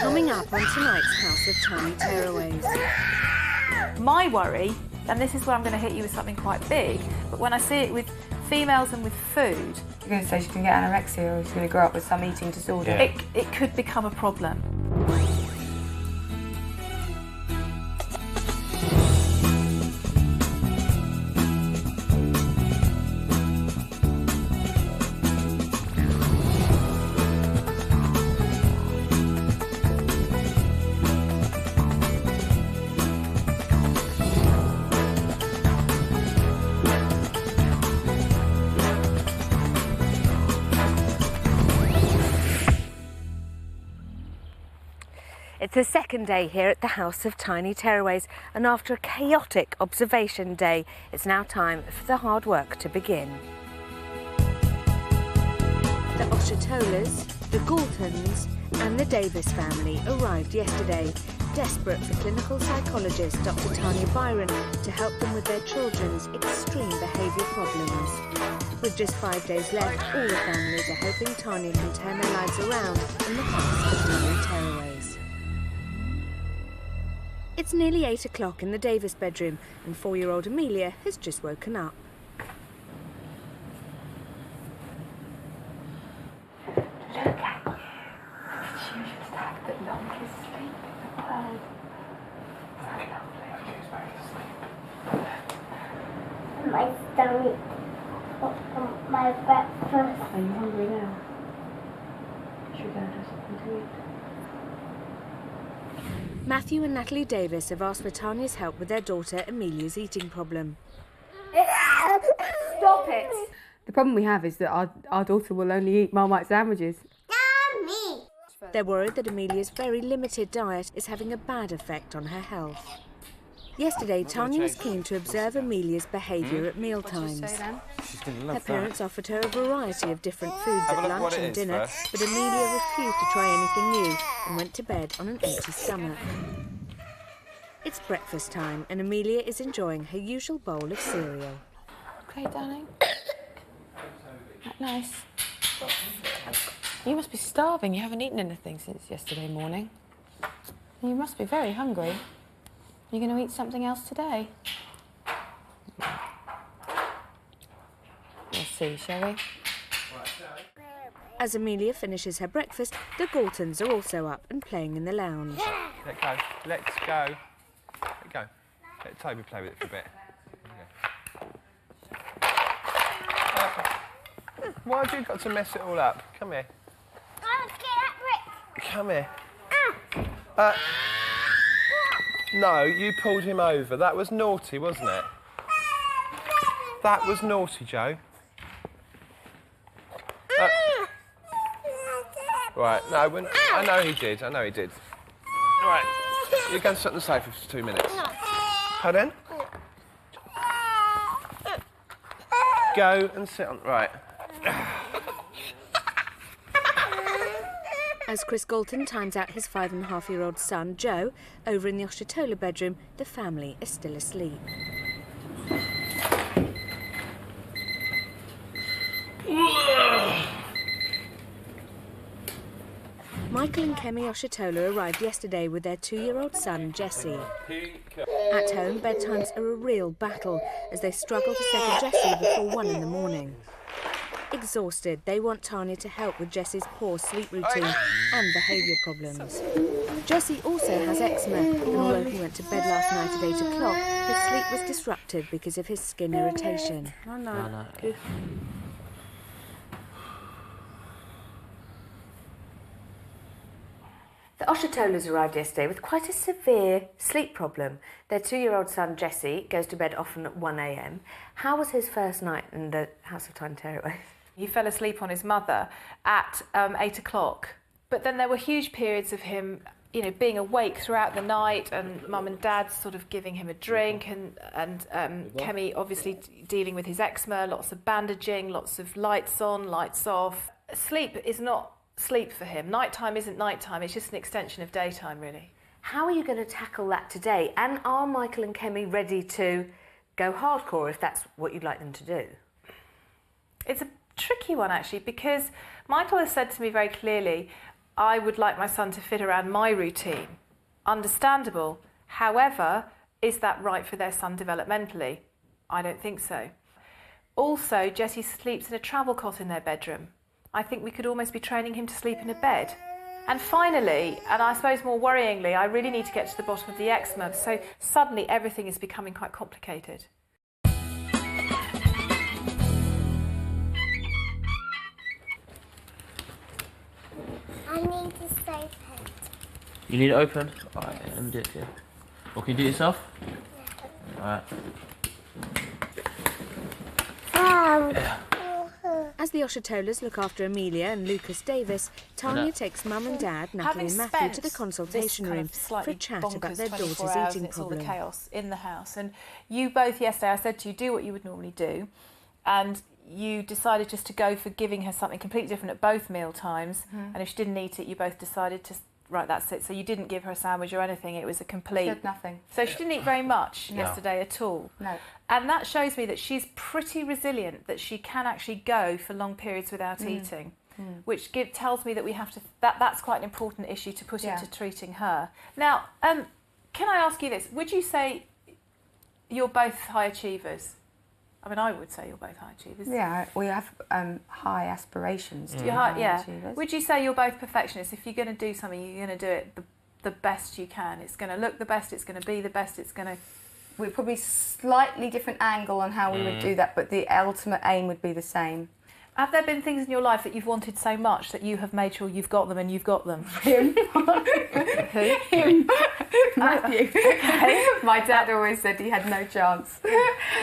Coming up on tonight's House of Tiny Tearaways. My worry, and this is where I'm going to hit you with something quite big, but when I see it with females and with food... You're going to say she can get anorexia or she's going to grow up with some eating disorder. Yeah. It could become a problem. It's the second day here at the House of Tiny Tearaways, and after a chaotic observation day, it's now time for the hard work to begin. The Oshitolas, the Galtons and the Davis family arrived yesterday, desperate for clinical psychologist Dr Tanya Byron to help them with their children's extreme behaviour problems. With just 5 days left, all the families are hoping Tanya can turn their lives around in the House of Tiny Tearaways. It's nearly 8 o'clock in the Davis bedroom, and 4-year-old Amelia has just woken up. Look at you. You just have the longest sleep in the world. So lovely. My stomach, my breakfast. Are you hungry now? Should we go and have something to eat? Matthew and Natalie Davis have asked for Tanya's help with their daughter Amelia's eating problem. Stop it! The problem we have is that our daughter will only eat marmite sandwiches. Me. They're worried that Amelia's very limited diet is having a bad effect on her health. Yesterday, Tanya was keen to observe Amelia's behaviour at mealtimes. Her parents offered her a variety of different foods at lunch and dinner, but Amelia refused to try anything new and went to bed on an empty stomach. It's breakfast time and Amelia is enjoying her usual bowl of cereal. Okay, darling. Nice. You must be starving. You haven't eaten anything since yesterday morning. You must be very hungry. You're going to eat something else today? We'll see, shall we? As Amelia finishes her breakfast, the Galtons are also up and playing in the lounge. Let go. Let's go. Let go. Let Toby play with it for a bit. Okay. Why have you got to mess it all up? Come here. Let's get that brick. Come here. No, you pulled him over. That was naughty, wasn't it? That was naughty, Joe. Right, no, I know he did. Right, you're going to sit on the sofa for 2 minutes. Pardon? Go and sit on... Right. As Chris Galton times out his 5.5-year-old son, Joe, over in the Oshitola bedroom, the family is still asleep. Michael and Kemi Oshitola arrived yesterday with their 2-year-old son, Jesse. At home, bedtimes are a real battle as they struggle to settle Jesse before 1 in the morning. Exhausted, they want Tanya to help with Jesse's poor sleep routine and behaviour problems. Jesse also has eczema, and although he went to bed last night at 8 o'clock, his sleep was disrupted because of his skin irritation. Oh, no. The Oshitolas arrived yesterday with quite a severe sleep problem. Their 2-year-old son, Jesse, goes to bed often at 1 a.m. How was his first night in the House of Tiny Tearaways? He fell asleep on his mother at 8 o'clock. But then there were huge periods of him, you know, being awake throughout the night, and Mum and Dad sort of giving him a drink, and Kemi obviously dealing with his eczema, lots of bandaging, lots of lights on, lights off. Sleep is not sleep for him. Nighttime isn't nighttime, it's just an extension of daytime, really. How are you going to tackle that today? And are Michael and Kemi ready to go hardcore if that's what you'd like them to do? It's a tricky one, actually, because Michael has said to me very clearly, I would like my son to fit around my routine. Understandable. However, is that right for their son developmentally? I don't think so. Also, Jessie sleeps in a travel cot in their bedroom. I think we could almost be training him to sleep in a bed. And finally, and I suppose more worryingly, I really need to get to the bottom of the eczema. So suddenly everything is becoming quite complicated. I need to stay pet. You need it open? Alright, let me do it for you. Or can you do it yourself? Alright. As the Oshitolas look after Amelia and Lucas Davis, Tanya takes Mum and Dad, Natalie and Matthew, to the consultation room for a chat about their daughter's eating it's all problem. the chaos in the house. And you both yesterday, I said to you, do what you would normally do, and you decided just to go for giving her something completely different at both meal times. And if she didn't eat it, you both decided to, right, that's it. So you didn't give her a sandwich or anything. It was a complete... She had nothing. So she didn't eat very much yesterday at all. No. And that shows me that she's pretty resilient, that she can actually go for long periods without eating, which tells me that we have to... That's quite an important issue to put into treating her. Now, can I ask you this? Would you say you're both high achievers? I mean, I would say you're both high achievers. Yeah, we have high aspirations to be High high achievers. Would you say you're both perfectionists? If you're going to do something, you're going to do it the best you can. It's going to look the best, it's going to be the best, it's going to... We're probably slightly different angle on how we would do that, but the ultimate aim would be the same. Have there been things in your life that you've wanted so much that you have made sure you've got them and you've got them? Him. Who? Him. Matthew. Okay. My dad always said he had no chance.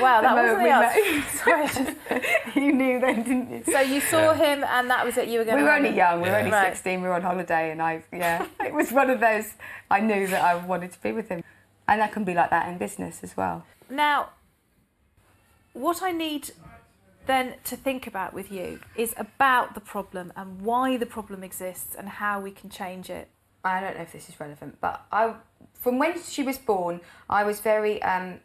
Wow, that wasn't wasn't the answer. You knew then, didn't you? So you saw him and that was it, you were going to... We were only young, we were only Right. 16, we were on holiday, and it was one of those, I knew that I wanted to be with him. And that can be like that in business as well. Now, what I need then to think about with you is about the problem and why the problem exists and how we can change it. I don't know if this is relevant, but from when she was born, I was very, I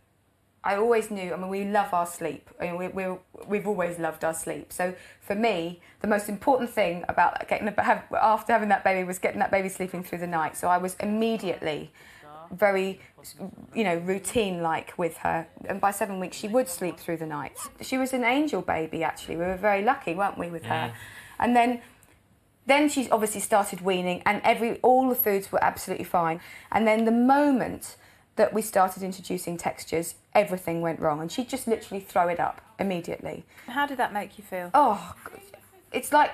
always knew, I mean, we love our sleep. I mean, we've always loved our sleep. So for me, the most important thing about after having that baby was getting that baby sleeping through the night. So I was immediately very, routine-like with her. And by 7 weeks, she would sleep through the night. She was an angel baby, actually. We were very lucky, weren't we, with her? And then she obviously started weaning, and all the foods were absolutely fine. And then the moment that we started introducing textures, everything went wrong, and she'd just literally throw it up immediately. How did that make you feel? Oh, it's like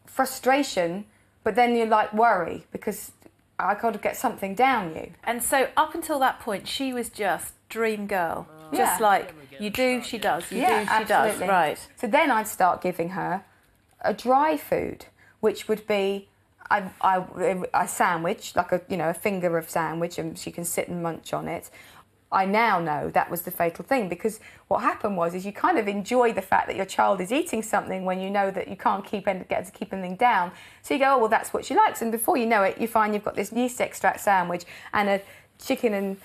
frustration, but then you're like worry, because I got to get something down you. And so up until that point, she was just dream girl. Just like, you do, she does. You do, she absolutely. does. Right. So then I'd start giving her a dry food, which would be a sandwich, like a finger of sandwich, and she can sit and munch on it. I now know that was the fatal thing, because what happened was you kind of enjoy the fact that your child is eating something when you know that you can't get to keep anything down. So you go, oh, well, that's what she likes. And before you know it, you find you've got this yeast extract sandwich and a chicken and,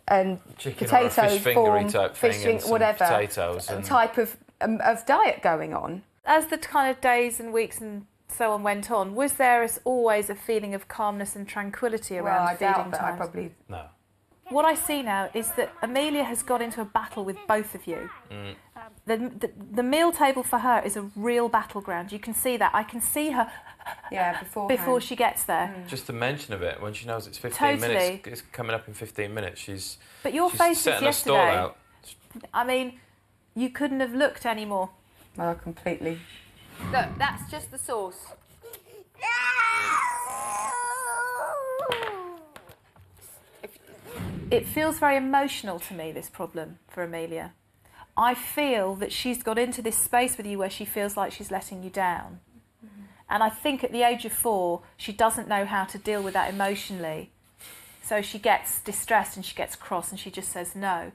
and chicken potatoes, or a fish fingery type thing, and whatever, potatoes and... type of diet going on. As the kind of days and weeks and so on went on, was there always a feeling of calmness and tranquility around feeding times? Well, I doubt that. I probably... No. What I see now is that Amelia has got into a battle with both of you. The meal table for her is a real battleground. You can see that. I can see her before she gets there. Just the mention of it, when she knows it's 15 minutes, it's coming up in 15 minutes, she's faces setting a stall out. I mean, you couldn't have looked any more. Oh, completely. Look, that's just the sauce. It feels very emotional to me, this problem for Amelia. I feel that she's got into this space with you where she feels like she's letting you down. And I think at the age of 4, she doesn't know how to deal with that emotionally. So she gets distressed and she gets cross and she just says no.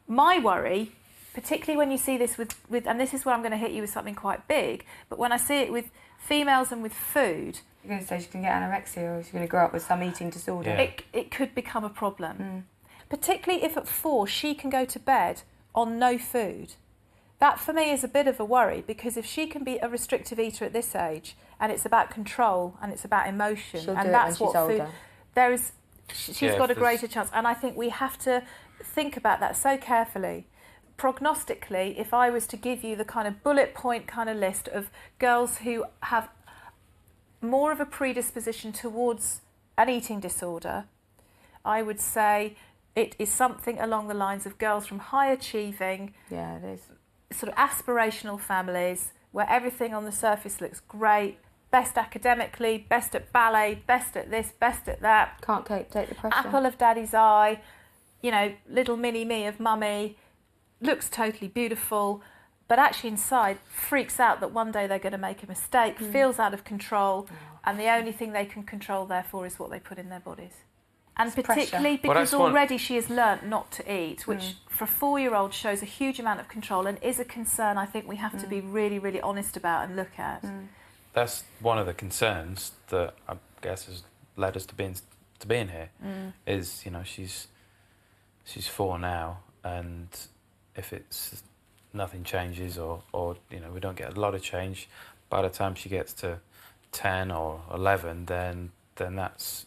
My worry, particularly when you see this with and this is where I'm going to hit you with something quite big, but when I see it with females and with food... You're going to say she can get anorexia, or she's going to grow up with some eating disorder. Yeah. It could become a problem. Particularly if at 4 she can go to bed on no food. That for me is a bit of a worry, because if she can be a restrictive eater at this age, and it's about control and it's about emotion, She'll and do that's it when what she's food. older. There is, she's got a greater chance, and I think we have to think about that so carefully. Prognostically, if I was to give you the kind of bullet point kind of list of girls who have more of a predisposition towards an eating disorder, I would say it is something along the lines of girls from high achieving, Yeah, it is. sort of aspirational families where everything on the surface looks great, best academically, best at ballet, best at this, best at that. Can't take the pressure. Apple of daddy's eye, you know, little mini me of mummy, looks totally beautiful, but actually inside freaks out that one day they're going to make a mistake, feels out of control, and the only thing they can control therefore is what they put in their bodies. And It's particularly pressure. because already she has learnt not to eat, which for a 4-year-old shows a huge amount of control and is a concern I think we have to be really, really honest about and look at. That's one of the concerns that I guess has led us to being here. Is, you know, she's 4 now, and if it's nothing changes or you know, we don't get a lot of change, by the time she gets to 10 or 11, then that's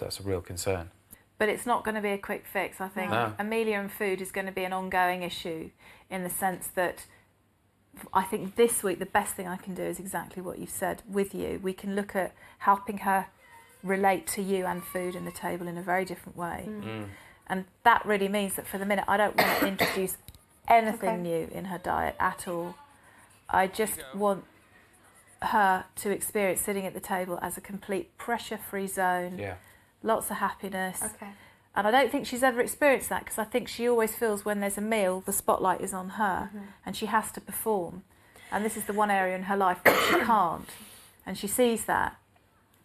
a real concern. But it's not going to be a quick fix, I think. No. Amelia and food is going to be an ongoing issue, in the sense that I think this week the best thing I can do is exactly what you've said with you. We can look at helping her relate to you and food and the table in a very different way. And that really means that for the minute I don't want to introduce anything new in her diet at all. I just want her to experience sitting at the table as a complete pressure-free zone. Yeah. Lots of happiness. Okay. And I don't think she's ever experienced that, because I think she always feels when there's a meal, the spotlight is on her and she has to perform. And this is the one area in her life where she can't. And she sees that.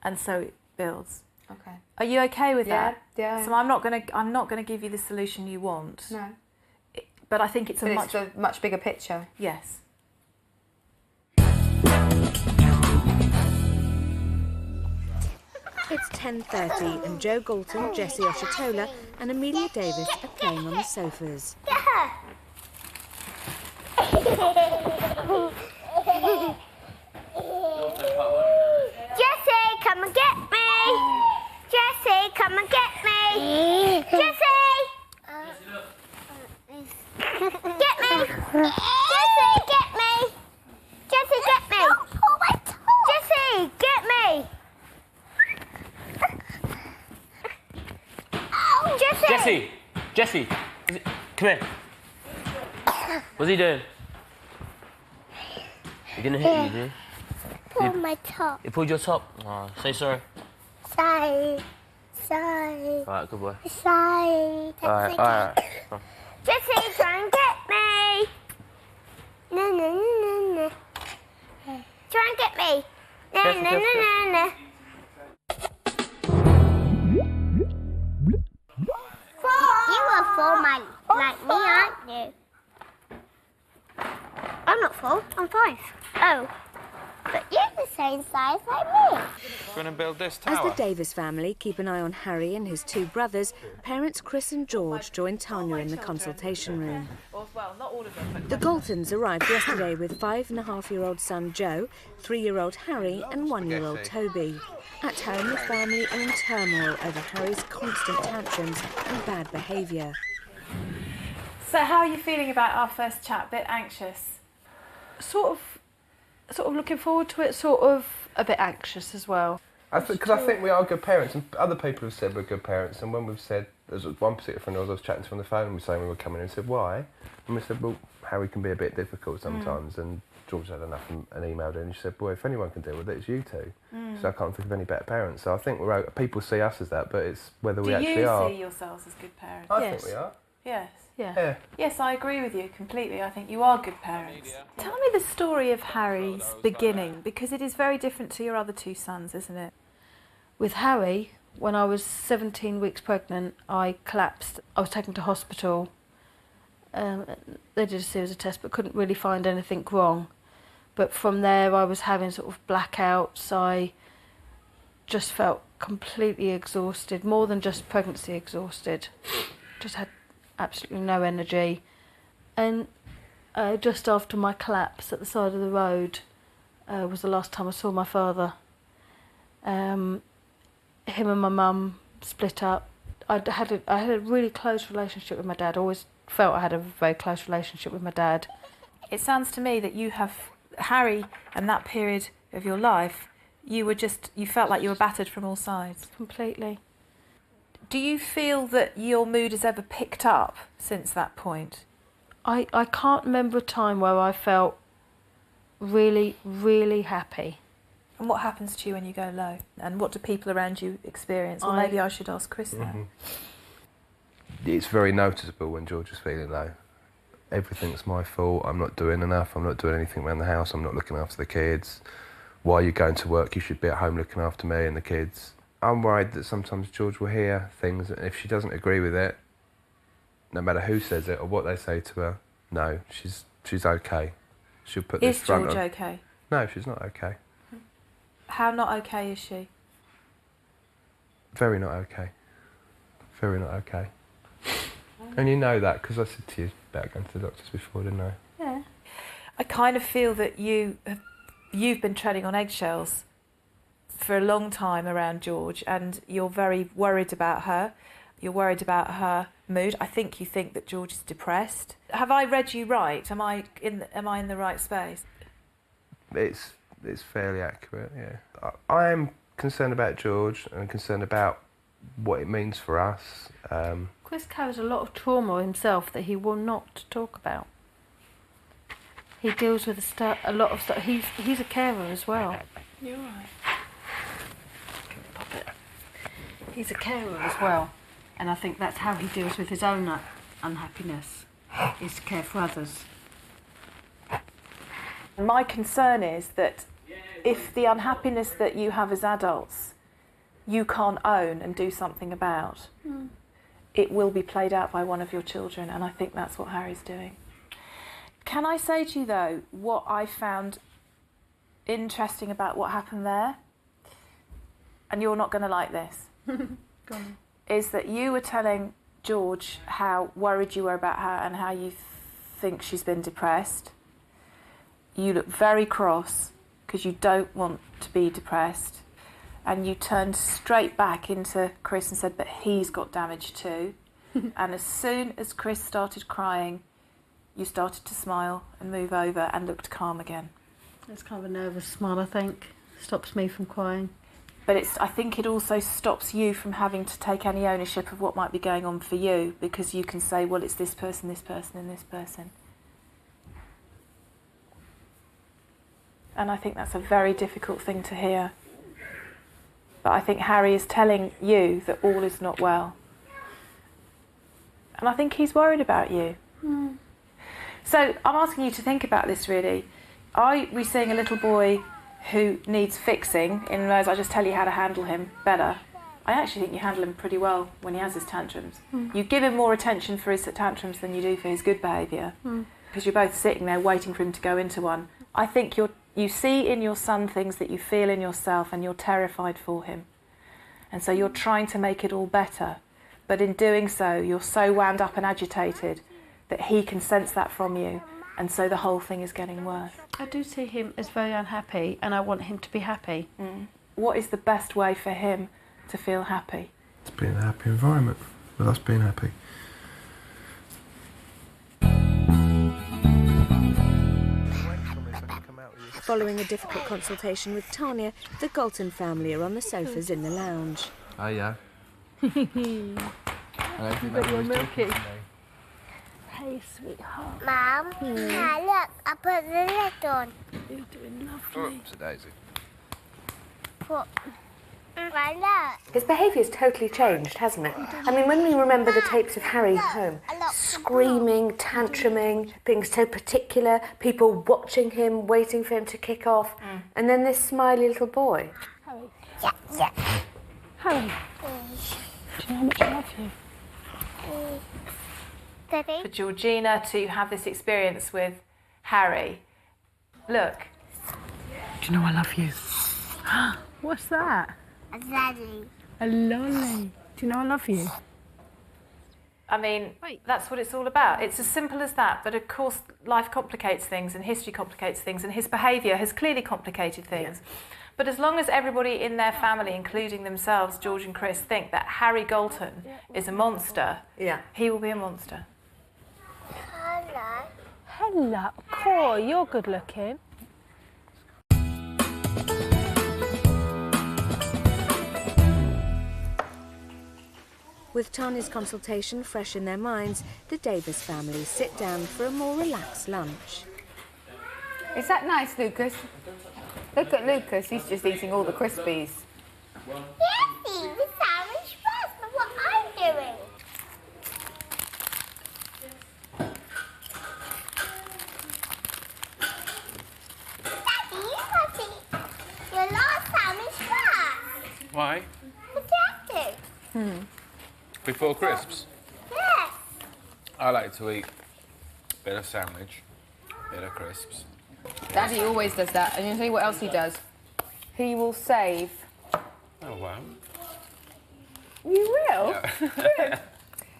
And so it builds. Okay. Are you okay with that? Yeah. So I'm not gonna give you the solution you want. No. But I think it's It's a much bigger picture. Yes. It's 10:30 and Joe Galton, Jessie Oshitola and Amelia Davis are playing on the sofas. Jessie, come and get me! Jessie, come and get me! Jessie! Get me! Jessie, get me! Jessie, get me! Jessie, get me! Jessie, come here. What's he doing? He didn't hit you, did he? Pull my top. He pulled your top? Oh, say sorry. Sorry. Alright, good boy. Sorry. Alright. Jessie, try and get me. No. Try and get me. No. You are 4 like me, aren't you? I'm not 4, I'm 5. Oh, but you're the same size like me. We're going to build this As tower. the Davis family keep an eye on Harry and his 2 brothers, parents Chris and George join Tanya in the consultation room. Well, not all of them, but The Galtons arrived yesterday with 5.5-year-old son Joe, 3-year-old Harry and 1-year-old Toby. At home, the family are in turmoil over Harry's constant tantrums and bad behaviour. So how are you feeling about our first chat? A bit anxious? Sort of looking forward to it, sort of a bit anxious as well. Because I think we are good parents, and other people have said we're good parents, and when we've said, there's one particular friend I was chatting to on the phone, and we were saying we were coming in, and said, why? And we said, well, Harry can be a bit difficult sometimes, and George had enough and emailed her, and she said, boy, if anyone can deal with it, it's you two. So I can't think of any better parents. So I think people see us as that, but it's whether we actually are. Do you see yourselves as good parents? I Yes. think we are. Yes. Yeah. Yes, I agree with you completely. I think you are good parents. Tell me the story of Harry's beginning, because it is very different to your other 2 sons, isn't it? With Harry, when I was 17 weeks pregnant, I collapsed. I was taken to hospital. They did a series of tests but couldn't really find anything wrong. But from there I was having sort of blackouts. I just felt completely exhausted, more than just pregnancy exhausted. Just had absolutely no energy. And just after my collapse at the side of the road was the last time I saw my father. Him and my mum split up. I had a really close relationship with my dad. I always felt I had a very close relationship with my dad. It sounds to me that you have Harry, and that period of your life, you felt like you were battered from all sides. Completely. Do you feel that your mood has ever picked up since that point? I can't remember a time where I felt really, really happy. And what happens to you when you go low? And what do people around you experience? Or maybe I should ask Chris that. It's very noticeable when George is feeling low. Everything's my fault, I'm not doing enough, I'm not doing anything around the house, I'm not looking after the kids. Why are you going to work? You should be at home looking after me and the kids. I'm worried that sometimes George will hear things, and if she doesn't agree with it, no matter who says it or what they say to her, no, she's okay. She'll put this front on. Is George okay? No, she's not okay. How not okay is she? Very not okay. Very not okay. And you know that because I said to you about going to the doctors before, didn't I? Yeah. I kind of feel that you've been treading on eggshells for a long time around George, and you're very worried about her. You're worried about her mood. I think you think that George is depressed. Have I read you right? Am I in the right space? It's fairly accurate, yeah. I am concerned about George and concerned about what it means for us. Chris carries a lot of trauma himself that he will not talk about. He deals with a lot of stuff. He's a carer as well. You're right. Pop it. He's a carer as well, and I think that's how he deals with his own unhappiness, is to care for others. My concern is that if the unhappiness that you have as adults you can't own and do something about, it will be played out by one of your children, and I think that's what Harry's doing. Can I say to you, though, what I found interesting about what happened there, and you're not going to like this, Go on. is that you were telling George how worried you were about her and how you think she's been depressed. You look very cross because you don't want to be depressed, and you turned straight back into Chris and said, but he's got damage too. And as soon as Chris started crying, you started to smile and move over and looked calm again. It's kind of a nervous smile, I think. Stops me from crying. But I think it also stops you from having to take any ownership of what might be going on for you, because you can say, well, it's this person, and this person. And I think that's a very difficult thing to hear. But I think Harry is telling you that all is not well. And I think he's worried about you. So I'm asking you to think about this, really. Are we seeing a little boy who needs fixing, in other words, I just tell you how to handle him better? I actually think you handle him pretty well when he has his tantrums. You give him more attention for his tantrums than you do for his good behaviour, because you're both sitting there waiting for him to go into one. I think you see in your son things that you feel in yourself, and you're terrified for him. And so you're trying to make it all better. But in doing so, you're so wound up and agitated that he can sense that from you. And so the whole thing is getting worse. I do see him as very unhappy, and I want him to be happy. What is the best way for him to feel happy? It's being a happy environment, with us being happy. Following a difficult consultation with Tanya, the Galton family are on the sofas in the lounge. Oh, yeah. You've got your milky. Hey, sweetheart. Mom, look, I put the lid on. You're doing lovely. Oops, a daisy. His behaviour's totally changed, hasn't it? I mean, when we remember the tapes of Harry home, screaming, tantruming, being so particular, people watching him, waiting for him to kick off, and then this smiley little boy. Harry. Yeah. Harry. Do you know how much I love you? For Georgina to have this experience with Harry. Look. Do you know I love you? What's that? A lolly. A lolly. Do you know I love you? I mean, that's what it's all about. It's as simple as that. But of course, life complicates things and history complicates things, and his behaviour has clearly complicated things. Yeah. But as long as everybody in their family, including themselves, George and Chris, think that Harry Galton is a monster, he will be a monster. Hello. Hello. Cool, you're good looking. With Tanya's consultation fresh in their minds, the Davis family sit down for a more relaxed lunch. Is that nice, Lucas? Look at Lucas, he's just eating all the Crispies. Yes, the sandwich first. Look what I'm doing. Daddy, you must eat your last sandwich first. Why? But you have to. Before crisps? Yes. I like to eat a bit of sandwich, bit of crisps. Daddy always does that, and you tell you what else he does? He will save. Oh, wow. You will? Yeah.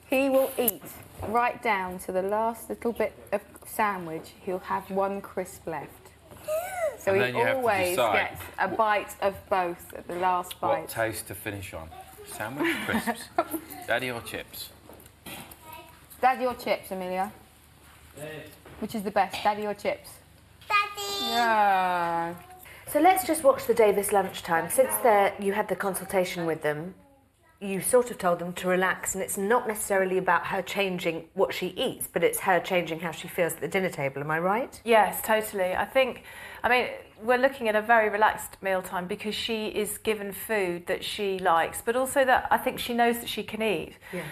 He will eat right down to the last little bit of sandwich. He'll have one crisp left. So And he then you have to always decide gets a bite of both at the last bite. What taste to finish on? Sandwich or crisps? Daddy or chips? Daddy or chips, Amelia? Which is the best, Daddy or chips? Daddy. Yeah. So let's just watch the Davis lunchtime. Since you had the consultation with them, you sort of told them to relax, and it's not necessarily about her changing what she eats, but it's her changing how she feels at the dinner table. Am I right? Yes, totally. I mean, we're looking at a very relaxed mealtime because she is given food that she likes, but also that I think she knows that she can eat. Yeah.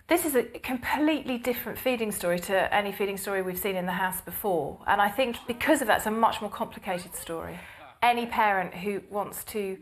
This is a completely different feeding story to any feeding story we've seen in the house before. And I think because of that, it's a much more complicated story. Any parent who wants to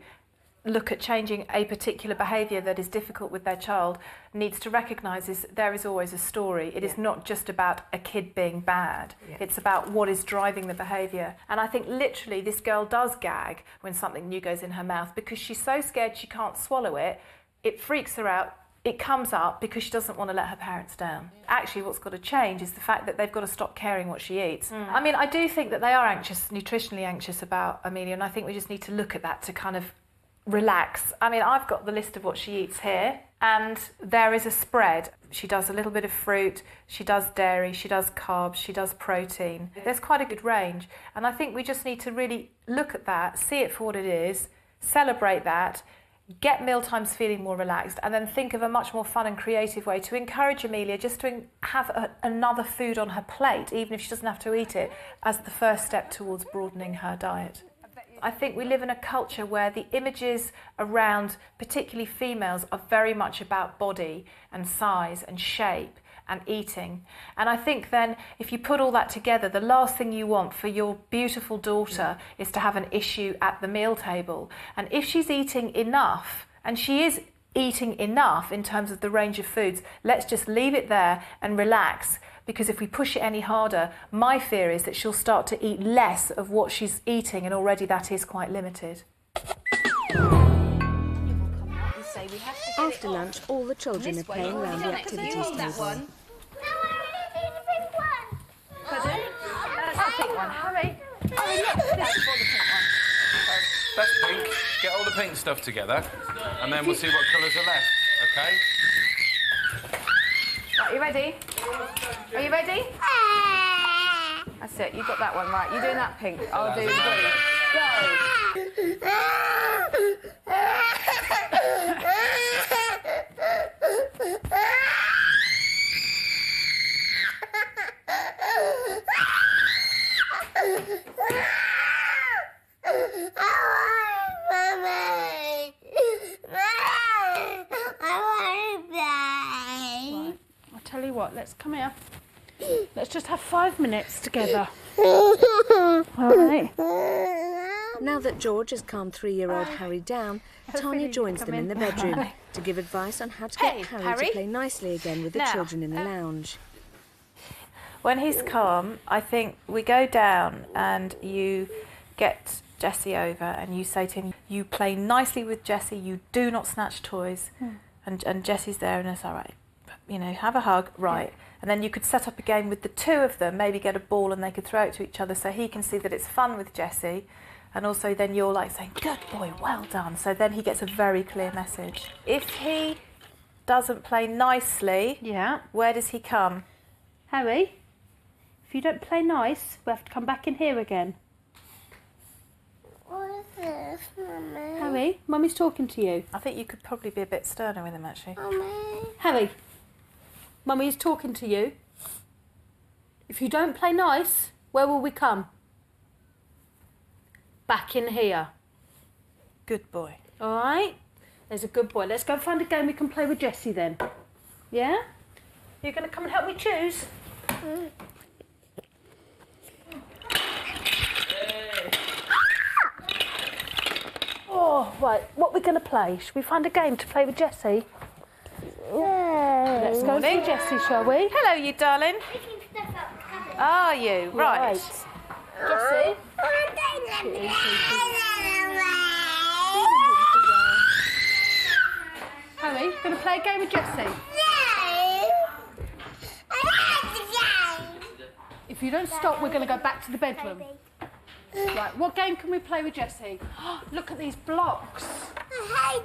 look at changing a particular behaviour that is difficult with their child needs to recognise there is always a story. It is not just about a kid being bad. Yeah. It's about what is driving the behaviour. And I think literally this girl does gag when something new goes in her mouth because she's so scared she can't swallow it. It freaks her out. It comes up because she doesn't want to let her parents down. Actually, what's got to change is the fact that they've got to stop caring what she eats. I mean, I do think that they are anxious, nutritionally anxious about Amelia, and I think we just need to look at that to kind of relax. I mean, I've got the list of what she eats here, and there is a spread. She does a little bit of fruit, she does dairy, she does carbs, she does protein. There's quite a good range, and I think we just need to really look at that, see it for what it is, celebrate that, get mealtimes feeling more relaxed, and then think of a much more fun and creative way to encourage Amelia just to have another food on her plate, even if she doesn't have to eat it, as the first step towards broadening her diet. I think we live in a culture where the images around particularly females are very much about body and size and shape and eating. And I think then if you put all that together, the last thing you want for your beautiful daughter is to have an issue at the meal table. And if she's eating enough, and she is eating enough in terms of the range of foods, let's just leave it there and relax. Because if we push it any harder, my fear is that she'll start to eat less of what she's eating, and already that is quite limited. After lunch, all the children are playing around the activities table. Pardon? That's the pink one. Hurry. Hurry, look. This is for the pink one. That's pink. Get all the pink stuff together, and then we'll see what colours are left, okay? Right, you ready? Are you ready? That's it, you got that one right. You're doing that pink, I'll do the blue. Go! Tell you what, let's come here. Let's just have 5 minutes together. All right. Now that George has calmed 3-year-old Harry down, Tanya joins them in the bedroom to give advice on how to get Harry to play nicely again with the children in the lounge. When he's calm, I think we go down and you get Jessie over and you say to him, you play nicely with Jessie, you do not snatch toys. And Jessie's there and it's all right. you know, have a hug, right. And then you could set up a game with the two of them, maybe get a ball and they could throw it to each other so he can see that it's fun with Jessie. And also then you're like saying, good boy, well done. So then he gets a very clear message. If he doesn't play nicely, where does he come? Harry, if you don't play nice, we have to come back in here again. What is this, Mummy? Harry, Mummy's talking to you. I think you could probably be a bit sterner with him, actually. Mummy. Harry, Mummy is talking to you. If you don't play nice, where will we come? Back in here. Good boy. All right? There's a good boy. Let's go and find a game we can play with Jessie then. Yeah? You're going to come and help me choose? Oh, right. What are we going to play? Should we find a game to play with Jessie? Yeah. Let's go and see Jessie, shall we? Hello, you darling. Are you? Right. Jessie? Harry, going to play a game with Jessie? If you don't stop, we're going to go back to the bedroom. Right, what game can we play with Jessie? Look at these blocks. No,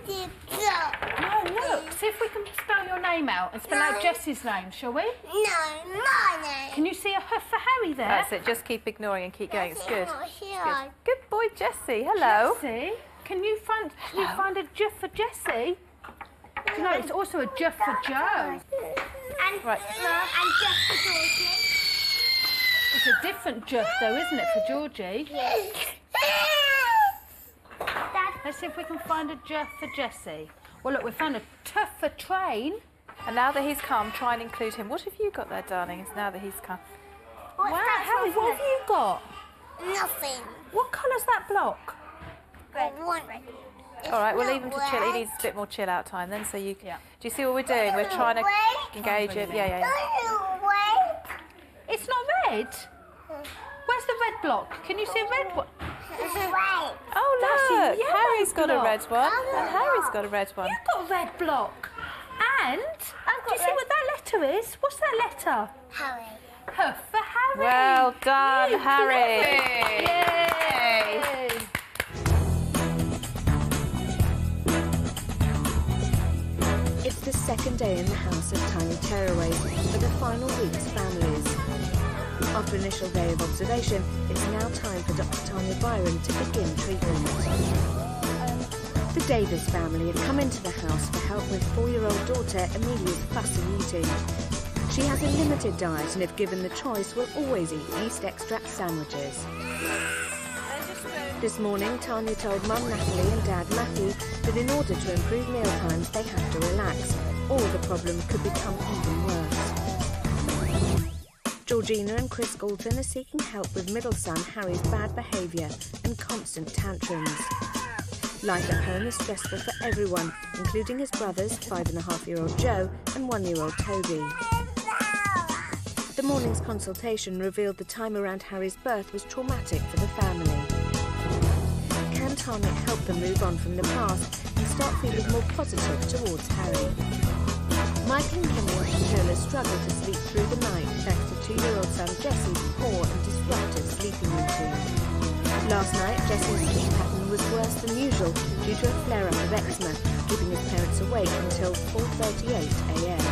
look, see if we can spell your name out and spell out Jessie's name, shall we? No, my name. Can you see a H for Harry there? That's it, just keep ignoring and keep going. It's good. Not here. Good. Good boy, Jessie. Hello. Jessie, can you find a J for Jessie? Do you know, it's also a J for Joe. And, Right. and just for Georgie. It's a different J though, isn't it, for Georgie? Yes. Dad. Let's see if we can find a J for Jessie. Well, look, we found a T for train. And now that he's come, try and include him. What have you got there, darling? It's now that he's come. What's Wow, that Harry, for? what have you got? Nothing. What colour's that block? Red. All right, we'll leave him to chill. He needs a bit more chill out time then. So you, do you see what we're doing? We're trying to engage him. Yeah. It's not red. Where's the red block? Can you see a red one? Oh That's a look, yellow Harry's got a block. red one, and Harry's got a red one. You've got a red block. And do you see what that letter is? What's that letter? Harry. H for Harry. Well done, Harry. Yay! It's the second day in the House of Tiny Tearaways for the final week's families. After an initial day of observation, it's now time for Dr Tanya Byron to begin treatment. The Davis family had come into the house for help with 4-year-old daughter Amelia's fussy eating. She has a limited diet and if given the choice will always eat yeast extract sandwiches. This morning, Tanya told Mum Natalie and Dad Matthew that in order to improve mealtimes they have to relax, or the problem could become even worse. Georgina and Chris Galton are seeking help with middle son Harry's bad behaviour and constant tantrums. Life at home is stressful for everyone, including his brothers, 5.5-year-old Joe and 1-year-old Toby. The morning's consultation revealed the time around Harry's birth was traumatic for the family. Can Tanya help them move on from the past and start feeling more positive towards Harry? Michael and Kimmy Oshitola struggled to sleep through the night thanks to 2-year-old son Jesse's poor and disruptive sleeping routine. Last night, Jesse's sleep pattern was worse than usual due to a flare-up of eczema, keeping his parents awake until 4:38 a.m.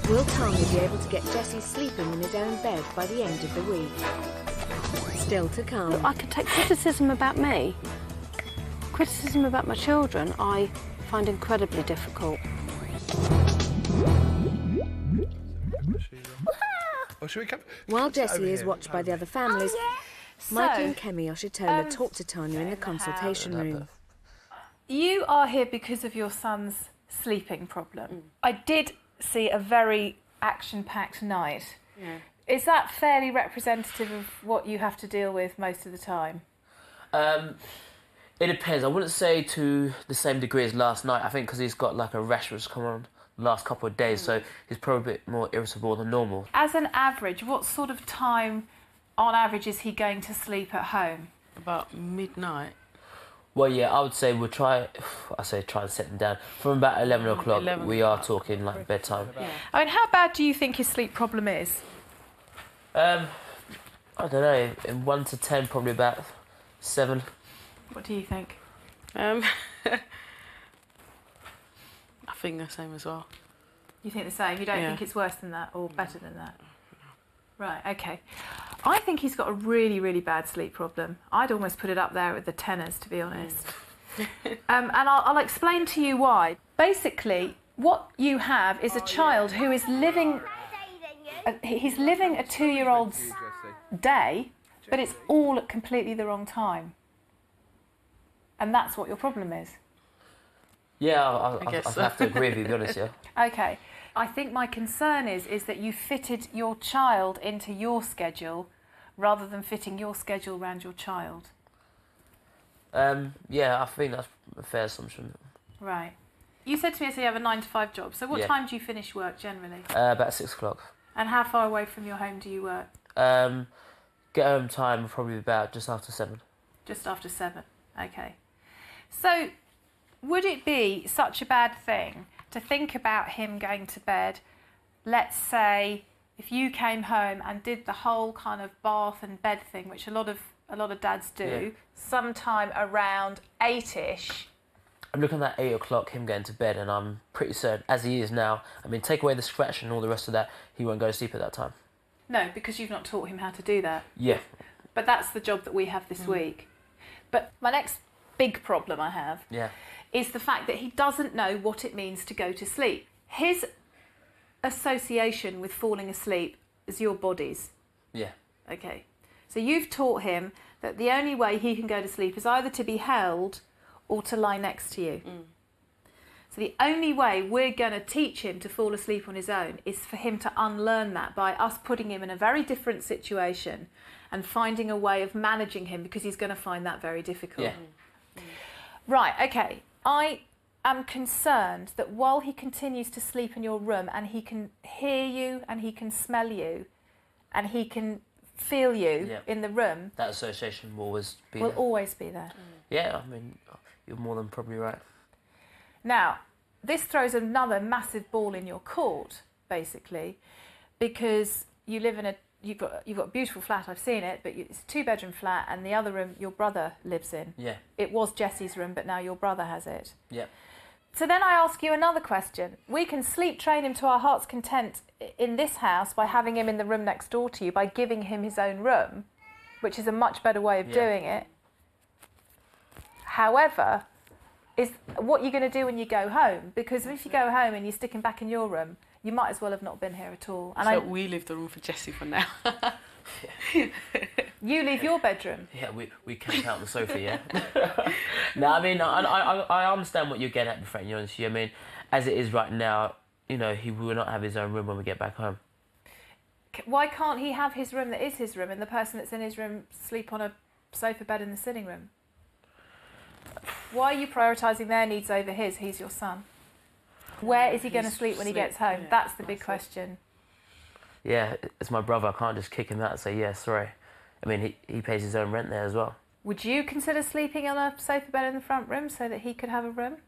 Will Tanya be able to get Jesse sleeping in his own bed by the end of the week? Still to come. I can take criticism about me. Criticism about my children I find incredibly difficult. Or should we come? While Jessie is watched by the other families, Michael and Kemi Oshitola talk to Tanya in the consultation room. You are here because of your son's sleeping problem. I did see a very action-packed night. Yeah. Is that fairly representative of what you have to deal with most of the time? It depends. I wouldn't say to the same degree as last night. I think because he's got like a rash that's come on the last couple of days, so he's probably a bit more irritable than normal. As an average, what sort of time, on average, is he going to sleep at home? About midnight. Well, yeah, I would say we'll try. I say try and set them down from about 11 o'clock. 11 we are talking like bedtime. Yeah. I mean, how bad do you think his sleep problem is? I don't know. In 1 to 10, probably about 7. What do you think? I think the same as well. You think the same? You don't Yeah. think it's worse than that or better than that? Right, okay. I think he's got a really, really bad sleep problem. I'd almost put it up there with the tenors, to be honest. And I'll explain to you why. Basically, what you have is a child who is living... he's living a 2-year-old's day, but it's all at completely the wrong time. And that's what your problem is. Yeah, I guess I'd so. have to agree with you, to be honest, yeah. Okay. I think my concern is that you fitted your child into your schedule rather than fitting your schedule around your child. Yeah, I think that's a fair assumption. Right. You said to me yesterday you have a 9 to 5 job. So what Yeah. time do you finish work generally? About 6 o'clock. And how far away from your home do you work? Get home time probably about just after 7. Just after 7. Okay. So would it be such a bad thing to think about him going to bed, let's say, if you came home and did the whole kind of bath and bed thing, which a lot of dads do, sometime around 8ish. I'm looking at 8 o'clock, him going to bed, and I'm pretty certain, as he is now, I mean, take away the scratch and all the rest of that, he won't go to sleep at that time. No, because you've not taught him how to do that. Yeah. But that's the job that we have this week. But my next big problem I have is the fact that he doesn't know what it means to go to sleep. His association with falling asleep is your body's. Yeah. Okay. So you've taught him that the only way he can go to sleep is either to be held or to lie next to you. So the only way we're going to teach him to fall asleep on his own is for him to unlearn that by us putting him in a very different situation and finding a way of managing him, because he's going to find that very difficult. Yeah. Right, okay. I am concerned that while he continues to sleep in your room and he can hear you and he can smell you and he can feel you in the room... That association will always be will there. always be there. Yeah, I mean, you're more than probably right. Now, this throws another massive ball in your court, basically, because you live in you've got a beautiful flat, I've seen it, but it's a 2-bedroom flat, and the other room your brother lives in. Yeah. It was Jesse's room, but now your brother has it. Yeah. So then I ask you another question. We can sleep train him to our heart's content in this house by having him in the room next door to you, by giving him his own room, which is a much better way of doing it. However, is what you're going to do when you go home, because if you go home and you stick him back in your room, you might as well have not been here at all. And So we leave the room for Jessie for now. You leave your bedroom. Yeah, we camp out on the sofa, yeah. No, I mean, I understand what you're getting at, to be frankly honest with you. I mean, as it is right now, you know, he will not have his own room when we get back home. Why can't he have his room that is his room and the person that's in his room sleep on a sofa bed in the sitting room? Why are you prioritising their needs over his? He's your son. Where is he going to sleep when he gets home? Yeah, That's the big question. Yeah, it's my brother. I can't just kick him out and say, yeah, sorry. I mean, he pays his own rent there as well. Would you consider sleeping on a sofa bed in the front room so that he could have a room?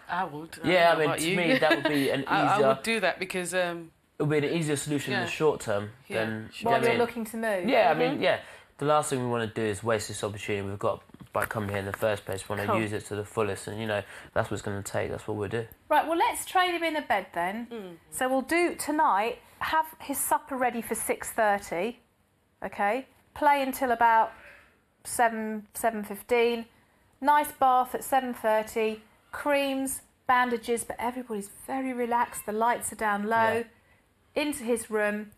I would. Yeah, don't know I mean, to me, that would be an easier... I would do that because... it would be an easier solution in the short term than... While you're looking to move? Yeah, I mean, yeah. The last thing we want to do is waste this opportunity we've got by coming here in the first place. We want to use it to the fullest, and, you know, that's what it's going to take. That's what we'll do. Right, well, let's train him in a bed then. So we'll do tonight, have his supper ready for 6:30, okay? Play until about 7:15. Nice bath at 7:30. Creams, bandages, but everybody's very relaxed. The lights are down low. Into his room.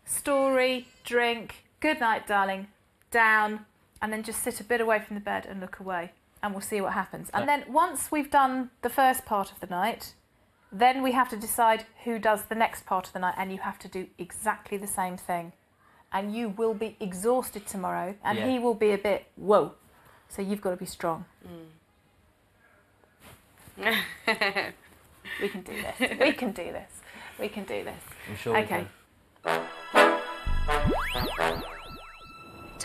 Story, drink. Good night, darling. Down. And then just sit a bit away from the bed and look away. And we'll see what happens. And then once we've done the first part of the night, then we have to decide who does the next part of the night. And you have to do exactly the same thing. And you will be exhausted tomorrow. And he will be a bit, whoa. So you've got to be strong. We can do this. We can do this. We can do this. I'm sure we can.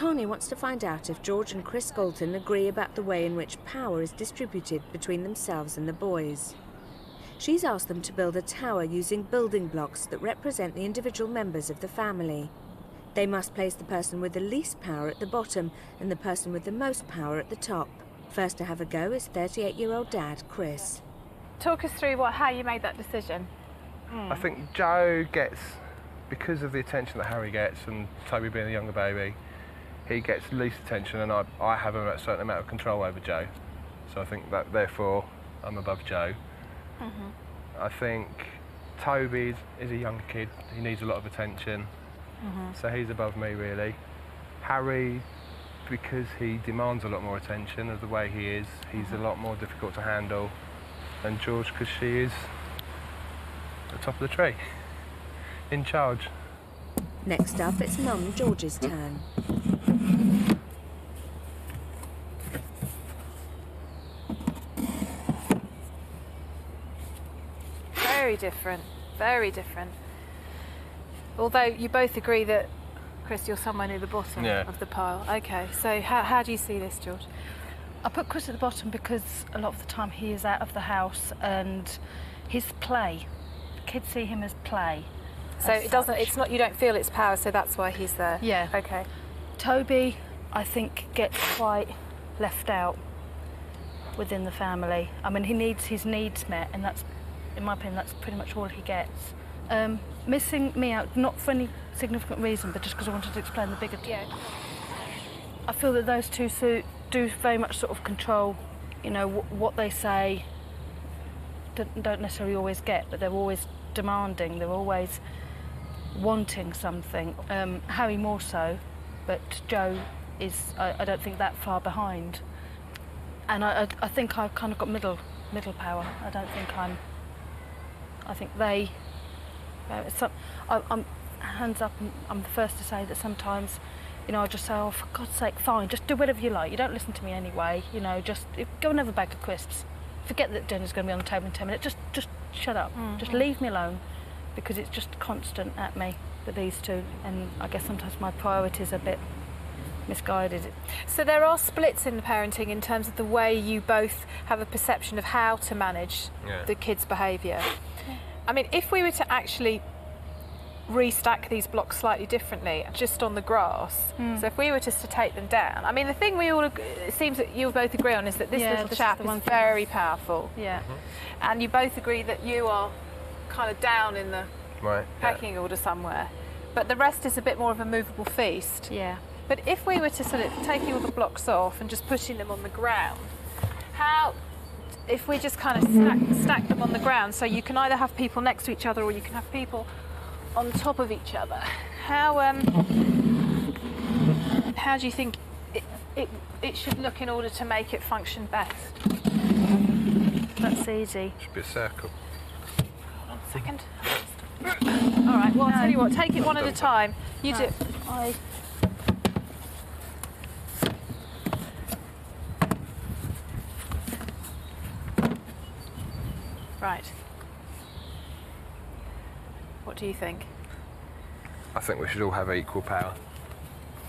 Tanya wants to find out if George and Chris Galton agree about the way in which power is distributed between themselves and the boys. She's asked them to build a tower using building blocks that represent the individual members of the family. They must place the person with the least power at the bottom and the person with the most power at the top. First to have a go is 38-year-old dad, Chris. Talk us through how you made that decision. I think Joe gets, because of the attention that Harry gets and Toby being a younger baby, he gets least attention, and I have a certain amount of control over Joe. So I think that therefore I'm above Joe. I think Toby is a younger kid, he needs a lot of attention, so he's above me really. Harry, because he demands a lot more attention of the way he is, he's a lot more difficult to handle. And George, because she is at the top of the tree, in charge. Next up, it's Mum George's turn. Very different, very different. Although you both agree that, Chris, you're somewhere near the bottom of the pile. Okay, so how do you see this, George? I put Chris at the bottom because a lot of the time he is out of the house and his play. Kids see him as play. So it's not, you don't feel it's power, so that's why he's there. Yeah. Okay. Toby, I think, gets quite left out within the family. I mean, he needs his needs met, and that's, in my opinion, that's pretty much all he gets. Missing me out, not for any significant reason, but just because I wanted to explain the bigger. Yeah. I feel that those two do very much sort of control, you know, what they say. Don't necessarily always get, but they're always demanding. They're always wanting something. Harry more so, but Joe is, I don't think, that far behind. And I think I've kind of got middle power. I don't think I think they. I'm hands up. I'm the first to say that sometimes, you know, I'll just say, oh, for God's sake, fine, just do whatever you like. You don't listen to me anyway. You know, just go and have a bag of crisps. Forget that dinner's going to be on the table in 10 minutes. Just shut up. Just leave me alone, because it's just constant at me with these two. And I guess sometimes my priorities are a bit misguided. So there are splits in the parenting in terms of the way you both have a perception of how to manage the kids' behaviour. I mean, if we were to actually restack these blocks slightly differently, just on the grass, so if we were just to take them down, I mean, the thing it seems that you both agree on is that this little chap is very powerful. Yeah. And you both agree that you are kind of down in the pecking order somewhere, but the rest is a bit more of a movable feast. Yeah. But if we were to sort of taking all the blocks off and just putting them on the ground, how, if we just kind of stack them on the ground, so you can either have people next to each other or you can have people on top of each other, how do you think it should look in order to make it function best? That's easy. Should be a circle. Hold on a second. All right, well, I'll tell you what, take it one at a time. You do. Right. What do you think? I think we should all have equal power.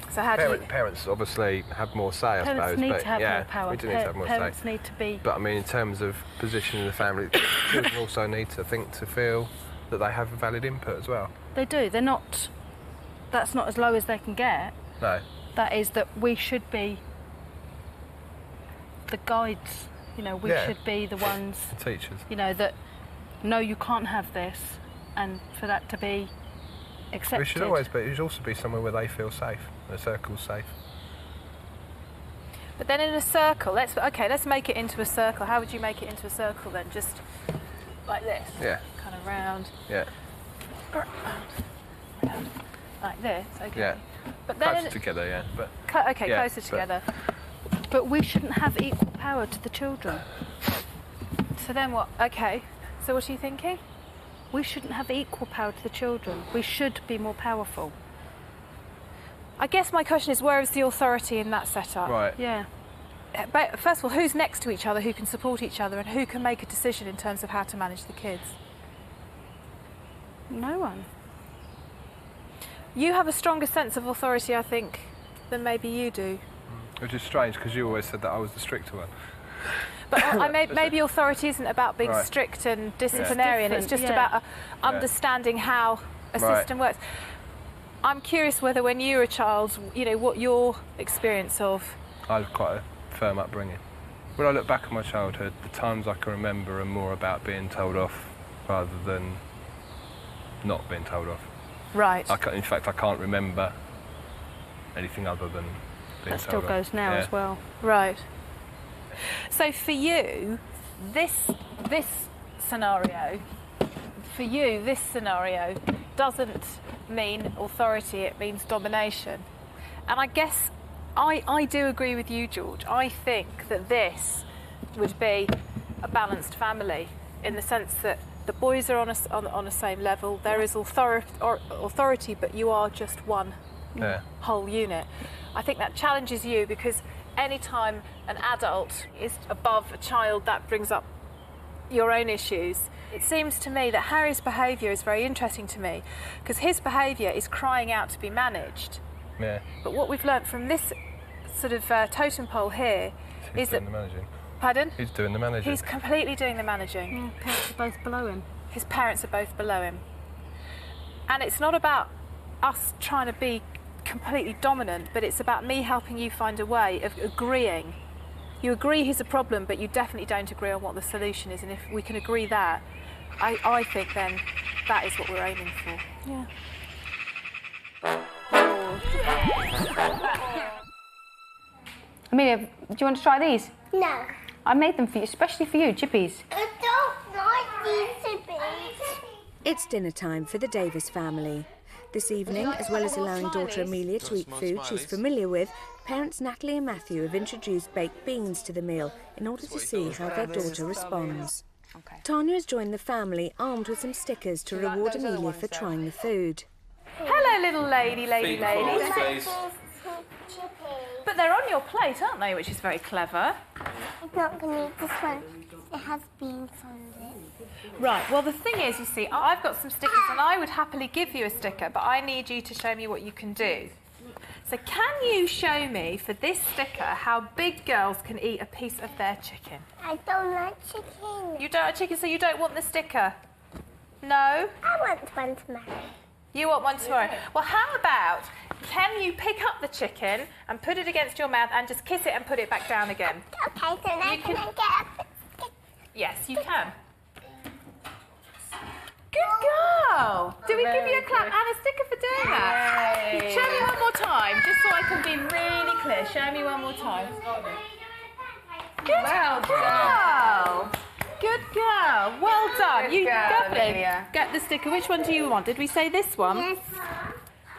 So how do you... Parents obviously have more say, I Parents suppose. need but to have more power. We do need to have more Parents say. need to be... But I mean, in terms of position in the family, children also need to feel that they have a valid input as well. They do. They're not... That's not as low as they can get. No. That is that we should be the guides. You know, we should be the ones... The teachers. You know, that, no, you can't have this, and for that to be accepted. We should always be, it should also be somewhere where they feel safe, the circle's safe. But then in a circle, let's make it into a circle. How would you make it into a circle then? Just like this? Yeah. Kind of round. Yeah. Round. Like this, okay. Yeah. But then closer together, yeah. But closer together. But we shouldn't have equal power to the children. So then what? Okay. So what are you thinking? We shouldn't have equal power to the children. We should be more powerful. I guess my question is, where is the authority in that setup? Right. Yeah. But first of all, who's next to each other, who can support each other, and who can make a decision in terms of how to manage the kids? No one. You have a stronger sense of authority, I think, than maybe you do. Which is strange because you always said that I was the stricter one. But maybe authority isn't about being strict and disciplinarian. It's just about understanding how a system works. I'm curious whether when you were a child, you know, what your experience of... I had quite a firm upbringing. When I look back on my childhood, the times I can remember are more about being told off rather than not being told off. Right. In fact, I can't remember anything other than being told off. That still goes now as well. Right. So for you, this scenario doesn't mean authority, it means domination. And I guess I do agree with you, George. I think that this would be a balanced family in the sense that the boys are on a same level. There is authority, but you are just one whole unit. I think that challenges you because anytime an adult is above a child, that brings up your own issues. It seems to me that Harry's behaviour is very interesting to me because his behaviour is crying out to be managed. Yeah. But what we've learnt from this sort of totem pole here is that... He's doing the managing. Pardon? He's doing the managing. He's completely doing the managing. Yeah, parents are both below him. His parents are both below him. And it's not about us trying to be completely dominant, but it's about me helping you find a way of agreeing. You agree he's a problem, but you definitely don't agree on what the solution is. And if we can agree that, I think then that is what we're aiming for. Yeah. Amelia, do you want to try these? No. I made them for you, especially for you, chippies. I don't like these chippies. It's dinner time for the Davis family. This evening, as well as allowing daughter Amelia to eat food she's familiar with, parents Natalie and Matthew have introduced baked beans to the meal in order to see how their daughter responds. Tanya has joined the family armed with some stickers to reward Amelia for trying the food. Hello, little lady. But they're on your plate, aren't they? Which is very clever. I'm not going to eat this one. It has beans on it. Right, well, the thing is, you see, I've got some stickers and I would happily give you a sticker, but I need you to show me what you can do. So can you show me, for this sticker, how big girls can eat a piece of their chicken? I don't like chicken. You don't like chicken, so you don't want the sticker? No? I want one tomorrow. You want one tomorrow? Well, how about, can you pick up the chicken and put it against your mouth and just kiss it and put it back down again? Okay, so now can I get up? Yes, you can. Good girl! Do we give you a clap and a sticker for doing that? Show me one more time, just so I can be really clear. Show me one more time. Good girl! Good girl! Well done. You definitely get the sticker. Which one do you want? Did we say this one? Yes.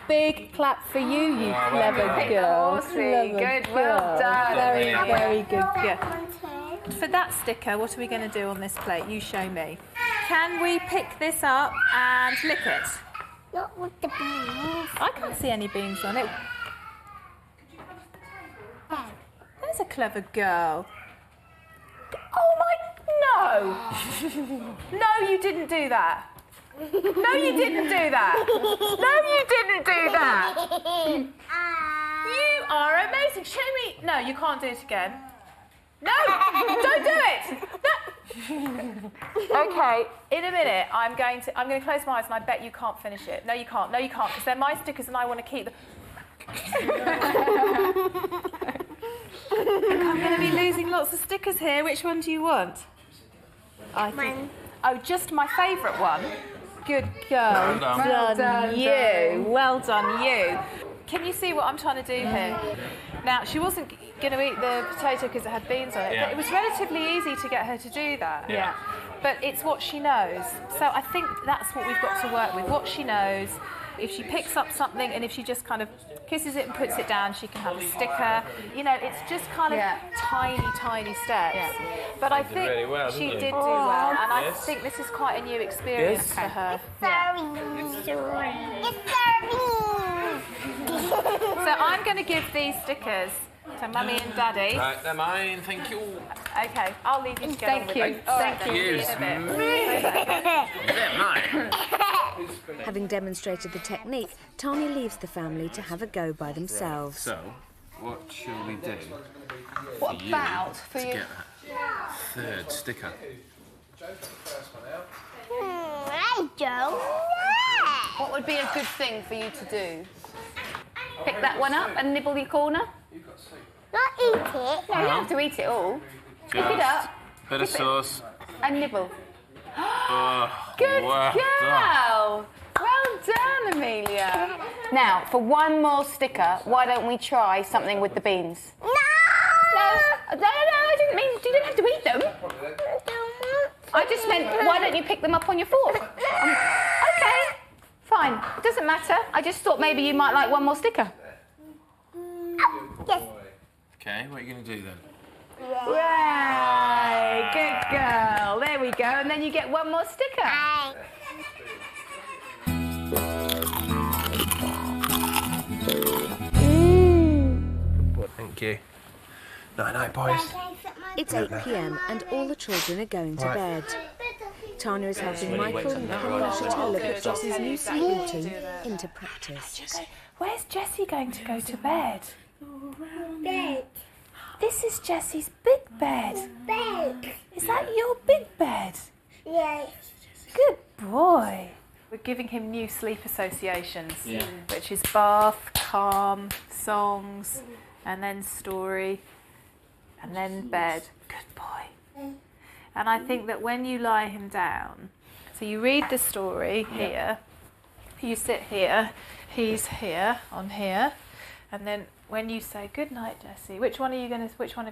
Big clap for you, you clever girl. Good, well done. Very, very good girl. One, two. For that sticker, what are we going to do on this plate? You show me. Can we pick this up and lick it? Not with the beans. I can't see any beans on it. There's a clever girl. Oh my... No! No, you didn't do that. No, you didn't do that. No, you didn't do that. You are amazing. Show me... No, you can't do it again. No! Don't do it! No. Okay, in a minute, I'm going to close my eyes and I bet you can't finish it. No, you can't. No, you can't, because they're my stickers and I want to keep them. I'm going to be losing lots of stickers here. Which one do you want? I think. Oh, just my favourite one. Good girl. Well done, you. Well done, you. Can you see what I'm trying to do here? Now, she wasn't going to eat the potato because it had beans on it, but it was relatively easy to get her to do that. Yeah. But it's what she knows. So I think that's what we've got to work with, what she knows. If she picks up something and if she just kind of kisses it and puts it down, she can have a sticker. You know, it's just kind of tiny, tiny steps. Yeah. But I think really well, she didn't did you? do well, and I think this is quite a new experience for her. It's very So I'm going to give these stickers to Mummy and Daddy. Right, they're mine, thank you. Okay, I'll leave you to get on with it. All right, Thank you. See you in a bit. They're mine. Having demonstrated the technique, Tanya leaves the family to have a go by themselves. So, what shall we do? What about for you? To get that third sticker. I don't know. What would be a good thing for you to do? Pick that one up and nibble your corner? Not eat it. No, you don't have to eat it all. Pick it up. Bit of sauce. And nibble. Oh, Good well girl! Well done, Amelia. Now, for one more sticker, why don't we try something with the beans? No! No, I didn't mean you didn't have to eat them. I just meant, why don't you pick them up on your fork? Okay, fine. Doesn't matter. I just thought maybe you might like one more sticker. Yes. Okay, what are you going to do then? Right, good girl. There we go. And then you get one more sticker. Thank you. Night-night, boys. It's 8 p.m. and all the children are going to bed. Tanya is helping Michael and Oshitola put Jessie's new sleep routine into practice. Where's Jessie going to go to bed? Bed. This is Jessie's big bed. Bed. Is that your big bed? Yes. Good boy. We're giving him new sleep associations, which is bath, calm, songs, and then story, and then bed. Good boy. And I think that when you lie him down, so you read the story here, you sit here, he's here, on here, and then when you say good night, Jessie, which one of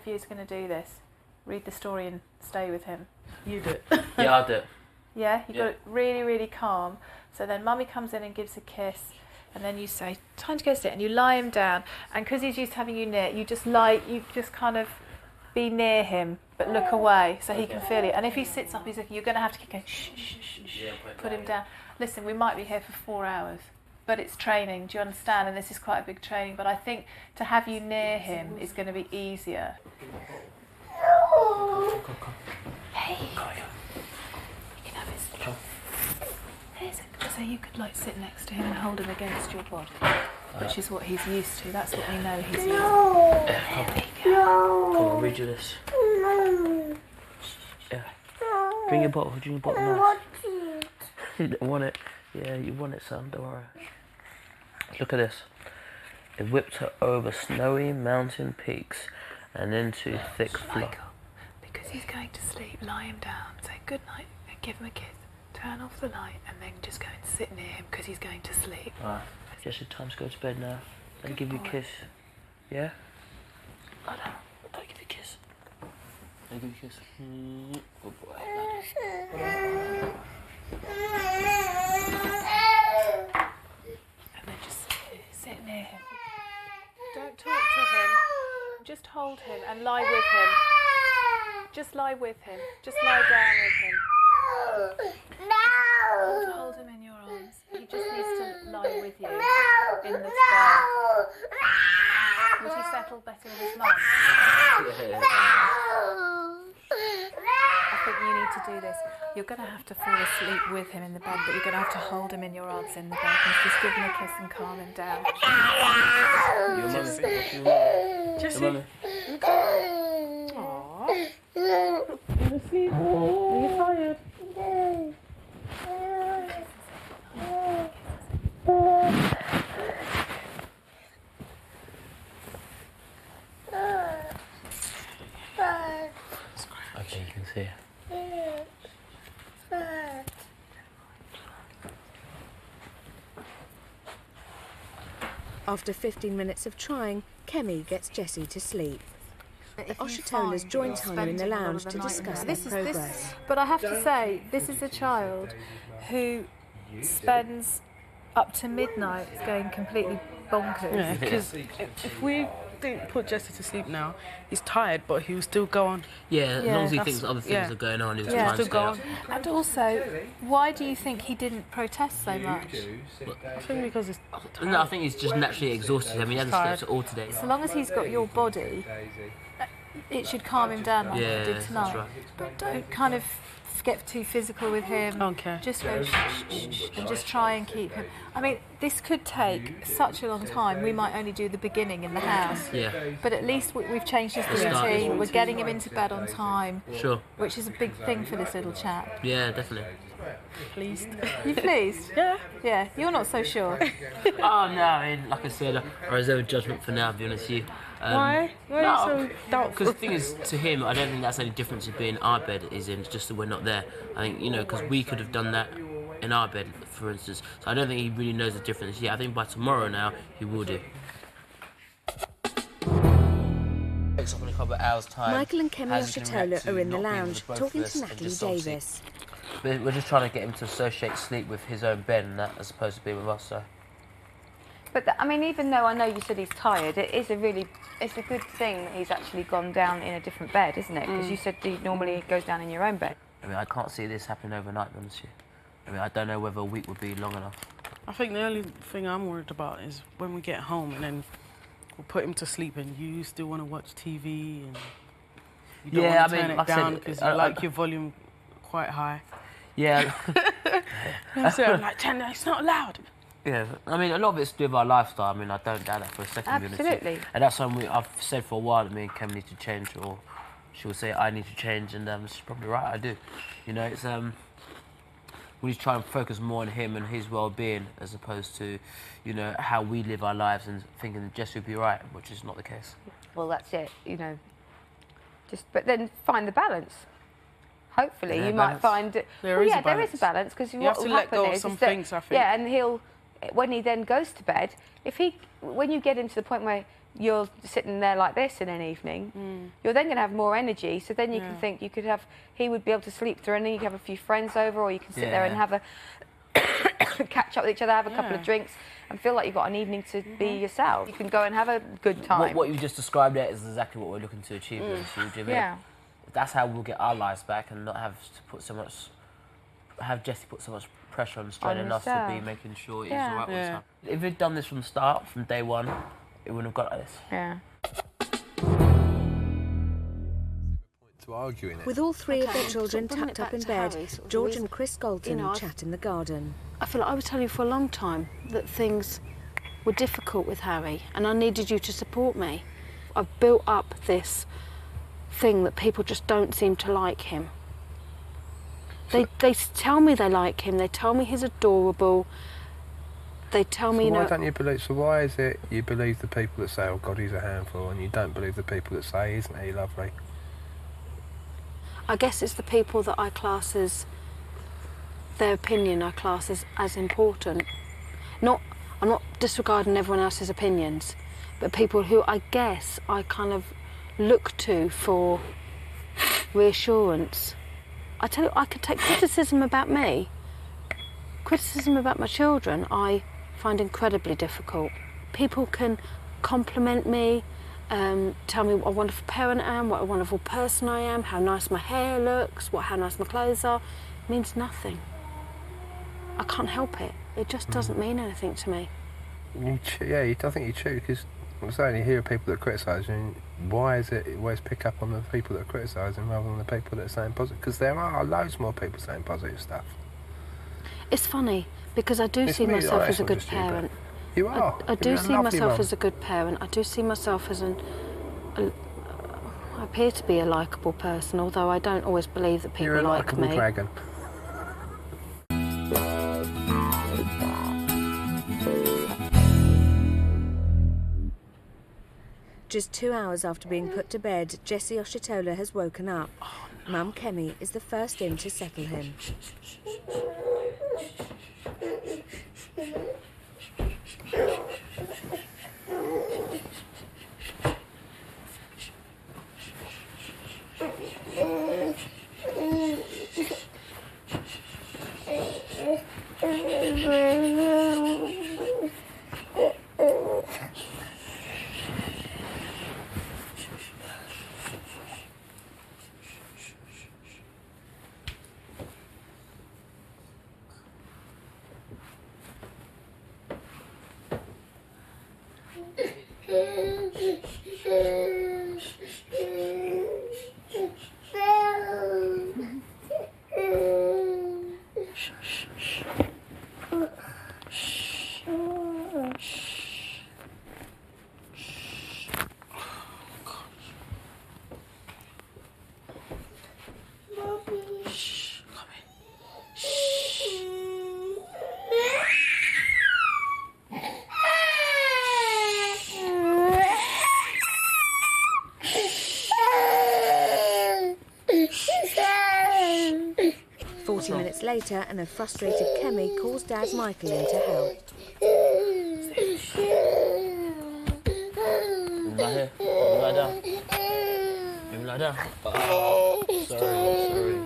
you is going to do this? Read the story and stay with him. You do it. Yeah, I'll do it. Yeah, you got it really, really calm. So then Mummy comes in and gives a kiss, and then you say, "Time to go sit," and you lie him down. And because he's used to having you near, you just kind of be near him, but look away so he can feel it. And if he sits up, he's looking. You're going to have to keep going. Shh, shh, shh, shh. Put him down. Listen, we might be here for 4 hours, but it's training. Do you understand? And this is quite a big training. But I think to have you near him is going to be easier. Hey. You can have his. So you could like sit next to him and hold him against your body, which is what he's used to. That's what we know he's used to. There we go. Come on, I'll read you this. Yeah. Drink your bottle now. You don't want it. Yeah, you want it, son, don't worry. Look at this. It whipped her over snowy mountain peaks and into thick fluff. Michael, because he's going to sleep, lie him down, say good night, and give him a kiss. Turn off the light and then just go and sit near him because he's going to sleep. Alright, Jessie, time to go to bed now. Let me give you a kiss. Yeah? Lie down. Don't give you a kiss. Let me give you a kiss. Good boy. And then just sit near him. Don't talk to him. Just hold him and lie with him. Just lie with him. Just lie down with him. No! Hold him in your arms. He just needs to lie with you No! in this bed. No! Would he settle better with his mum? I think you need to do this. You're going to have to fall asleep with him in the bed, but you're going to have to hold him in your arms in the bed and just give him a kiss and calm him down. Jessie. Are you tired? Okay, you can see. After 15 minutes of trying, Kemi gets Jessie to sleep. The Oshitolas join Tanya in the lounge to discuss their progress. But I have to say, this is a child who spends up to midnight going completely bonkers. Yeah, because if we didn't put Jessie to sleep now, he's tired, but he will still go on. Yeah, as long as he that's- thinks other things yeah. are going on, he'll Yeah. try and Still stay go up. on. And also, why do you think he didn't protest so much? I think because it's tired. No, I think he's just naturally exhausted. I mean, he hasn't slept at all today. So long as he's got your body, it should calm him down like Yeah, it did that's tonight. right. But don't kind of get too physical with him. Okay. Just go shh, shh, shh, shh, and just try and keep him. I mean, this could take such a long time. We might only do the beginning in the house. Yeah. But at least we've changed his start. routine. We're getting him into bed on time. Sure. Which is a big thing for this little chap. Yeah, definitely. Pleased. You pleased? Yeah. Yeah. You're not so sure. Oh no, I mean, like I said, I reserve judgment for now, to be honest with you. Why? Why are you so doubtful? Because the thing is, to him, I don't think that's any difference to being in our bed is in just that we're not there. I think, you know, because we could have done that in our bed, for instance. So I don't think he really knows the difference. Yeah, I think by tomorrow now, he will do. Wakes up in a couple of hours' time. Michael and Kemi Oshitola are in the lounge, talking to Natalie Davis. We're just trying to get him to associate sleep with his own bed and that as opposed to being with us, so... But I mean, even though I know you said he's tired, it's a good thing that he's actually gone down in a different bed, isn't it? Because you said he normally goes down in your own bed. I mean, I can't see this happening overnight, to be honest with you. I mean, I don't know whether a week would be long enough. I think the only thing I'm worried about is when we get home and then we'll put him to sleep and you still want to watch TV and you don't want to turn it down because you like your volume quite high. Yeah. So I'm like, Tanya, it's not loud. Yeah, I mean, a lot of it's to do with our lifestyle. I mean, I don't doubt that for a second. Absolutely. And that's something I've said for a while that me and Kemi need to change, or she'll say I need to change, and she's probably right, I do. You know, it's we need to try and focus more on him and his well-being as opposed to, you know, how we live our lives and thinking that Jess will be right, which is not the case. Well, that's it, you know. But then find the balance. Hopefully, you might find... There is a balance, because what will happen is that, things, I think. Yeah, and when he then goes to bed, when you get him to the point where you're sitting there like this in an evening, you're then going to have more energy, so then you can think he would be able to sleep through, and then you can have a few friends over, or you can sit there and have a catch up with each other, have a couple of drinks, and feel like you've got an evening to be yourself. You can go and have a good time. What you just described there is exactly what we're looking to achieve. Yeah. That's how we'll get our lives back and not have Jessie put so much pressure and strain on us to be making sure he's all right all the time. If we'd done this from the start, from day one, it wouldn't have got like this. Yeah. To arguing it. With all three of their children tucked up in bed, George and Chris Galton chat in the garden. I feel like I was telling you for a long time that things were difficult with Harry and I needed you to support me. I've built up this thing that people just don't seem to like him. They tell me they like him, they tell me he's adorable, they tell me, why don't you believe, so why is it you believe the people that say, oh God, he's a handful, and you don't believe the people that say, isn't he lovely? I guess it's the people that I class as, their opinion I class as important. I'm not disregarding everyone else's opinions, but people who I guess I kind of look to for reassurance. I tell you, I could take criticism about me. Criticism about my children I find incredibly difficult. People can compliment me, tell me what a wonderful parent I am, what a wonderful person I am, how nice my hair looks, how nice my clothes are. It means nothing. I can't help it. It just doesn't mean anything to me. I think you're true, because I'm saying you hear people that criticise you, why is it always pick up on the people that are criticising rather than the people that are saying positive? Because there are loads more people saying positive stuff. It's funny, because I do see myself as a good parent. You are. I do see myself as a good parent. I do see myself as I appear to be a likeable person, although I don't always believe that people like me. You're a likeable dragon. Just 2 hours after being put to bed, Jessie Oshitola has woken up. Mum Kemi is the first in to settle him. 40 minutes later, and a frustrated Kemi calls Dad Michael in to help. Lie here. Lie down. You lie down. Oh, sorry.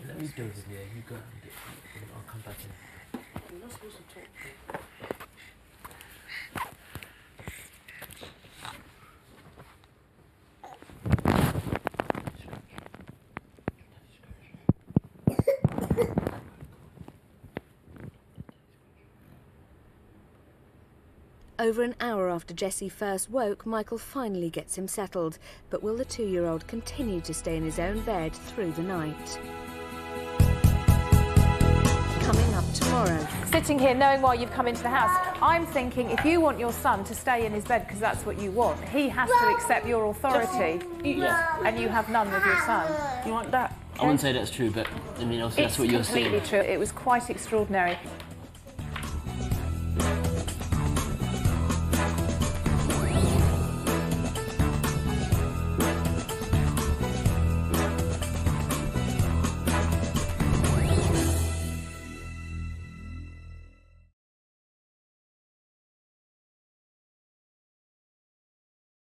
Let me do it. Yeah, you go and get. I'll come back in. You're not supposed to talk. Over an hour after Jessie first woke, Michael finally gets him settled. But will the 2-year-old continue to stay in his own bed through the night? Coming up tomorrow. Sitting here knowing why you've come into the house, I'm thinking if you want your son to stay in his bed because that's what you want, he has to accept your authority, and you have none with your son. You want that? I wouldn't say that's true, but I mean, obviously that's what you're seeing. It's completely true. It was quite extraordinary.